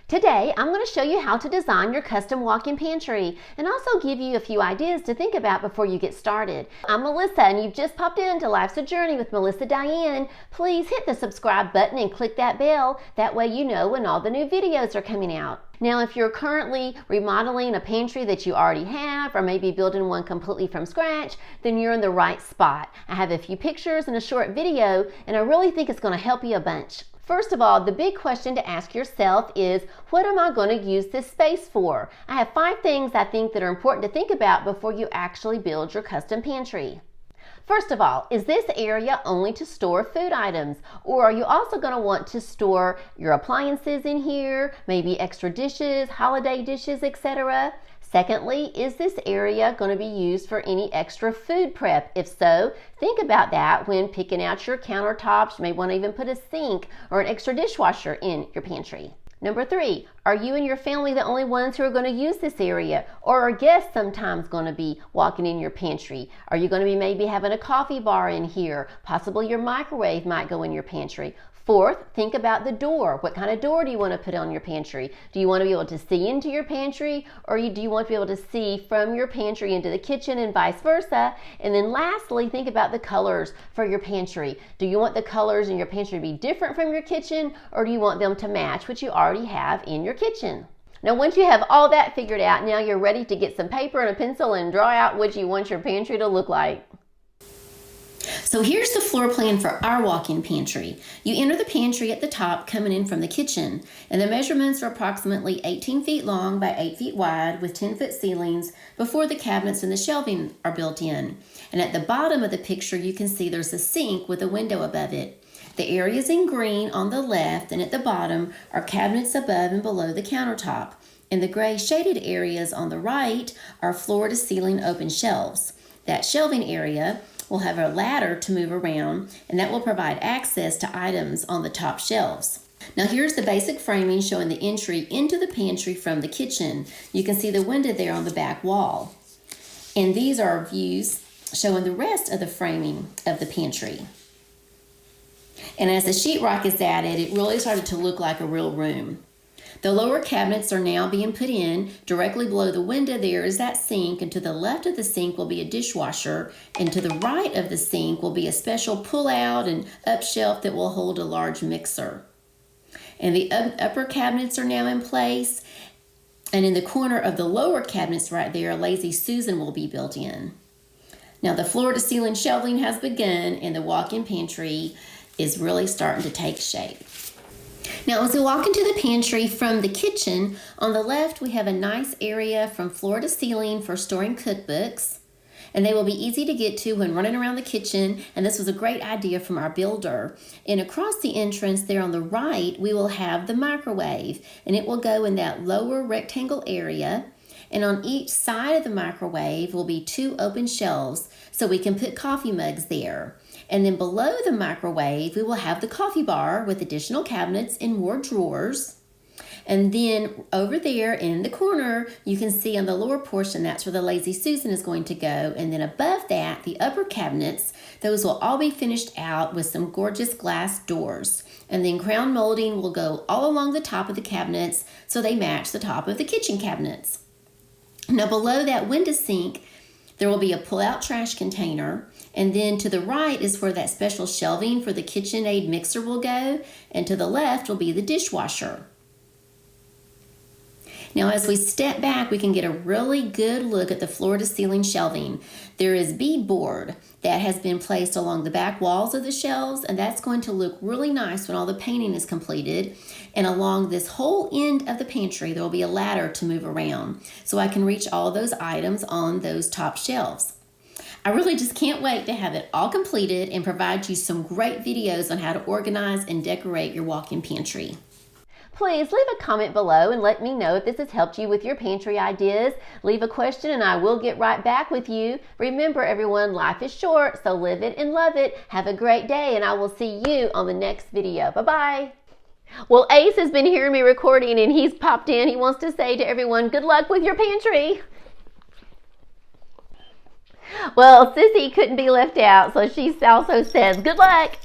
Today, I'm going to show you how to design your custom walk-in pantry and also give you a few ideas to think about before you get started. I'm Melissa and you've just popped into Life's a Journey with Melissa Diane. Please hit the subscribe button and click that bell. That way you know when all the new videos are coming out. Now, if you're currently remodeling a pantry that you already have or maybe building one completely from scratch, then you're in the right spot. I have a few pictures and a short video and I really think it's going to help you a bunch. First of all, the big question to ask yourself is, what am I going to use this space for? I have 5 things I think that are important to think about before you actually build your custom pantry. First of all, is this area only to store food items? Or are you also going to want to store your appliances in here, maybe extra dishes, holiday dishes, etc.? Secondly, is this area going to be used for any extra food prep? If so, think about that when picking out your countertops. You may want to even put a sink or an extra dishwasher in your pantry. Number 3, are you and your family the only ones who are going to use this area? Or are guests sometimes going to be walking in your pantry? Are you going to be maybe having a coffee bar in here? Possibly your microwave might go in your pantry. Fourth, think about the door. What kind of door do you want to put on your pantry? Do you want to be able to see into your pantry, or do you want to be able to see from your pantry into the kitchen and vice versa? And then lastly, think about the colors for your pantry. Do you want the colors in your pantry to be different from your kitchen, or do you want them to match what you already have in your kitchen? Now, once you have all that figured out, now you're ready to get some paper and a pencil and draw out what you want your pantry to look like. So here's the floor plan for our walk-in pantry. You enter the pantry at the top coming in from the kitchen, and the measurements are approximately 18 feet long by 8 feet wide with 10-foot ceilings before the cabinets and the shelving are built in. And at the bottom of the picture, you can see there's a sink with a window above it. The areas in green on the left and at the bottom are cabinets above and below the countertop. And the gray shaded areas on the right are floor-to-ceiling open shelves. That shelving area will have a ladder to move around, and that will provide access to items on the top shelves. Now here's the basic framing showing the entry into the pantry from the kitchen. You can see the window there on the back wall. And these are views showing the rest of the framing of the pantry. And as the sheetrock is added, it really started to look like a real room. The lower cabinets are now being put in. Directly below the window there is that sink, and to the left of the sink will be a dishwasher, and to the right of the sink will be a special pull-out and up shelf that will hold a large mixer. And the upper cabinets are now in place, and in the corner of the lower cabinets right there, a Lazy Susan will be built in. Now the floor-to-ceiling shelving has begun, and the walk-in pantry is really starting to take shape. Now, as we walk into the pantry from the kitchen, on the left we have a nice area from floor to ceiling for storing cookbooks, and they will be easy to get to when running around the kitchen, and this was a great idea from our builder. And across the entrance there on the right, we will have the microwave, and it will go in that lower rectangle area, and on each side of the microwave will be 2 open shelves, so we can put coffee mugs there. And then below the microwave, we will have the coffee bar with additional cabinets and more drawers. And then over there in the corner, you can see on the lower portion, that's where the Lazy Susan is going to go. And then above that, the upper cabinets, those will all be finished out with some gorgeous glass doors. And then crown molding will go all along the top of the cabinets so they match the top of the kitchen cabinets. Now below that window sink, there will be a pull-out trash container, and then to the right is where that special shelving for the KitchenAid mixer will go, and to the left will be the dishwasher. Now as we step back, we can get a really good look at the floor-to-ceiling shelving. There is beadboard that has been placed along the back walls of the shelves, and that's going to look really nice when all the painting is completed. And along this whole end of the pantry, there will be a ladder to move around, so I can reach all those items on those top shelves. I really just can't wait to have it all completed and provide you some great videos on how to organize and decorate your walk-in pantry. Please leave a comment below and let me know if this has helped you with your pantry ideas. Leave a question and I will get right back with you. Remember everyone, life is short, so live it and love it. Have a great day and I will see you on the next video. Bye-bye. Well, Ace has been hearing me recording and he's popped in. He wants to say to everyone, good luck with your pantry. Well, Sissy couldn't be left out, so she also says, good luck.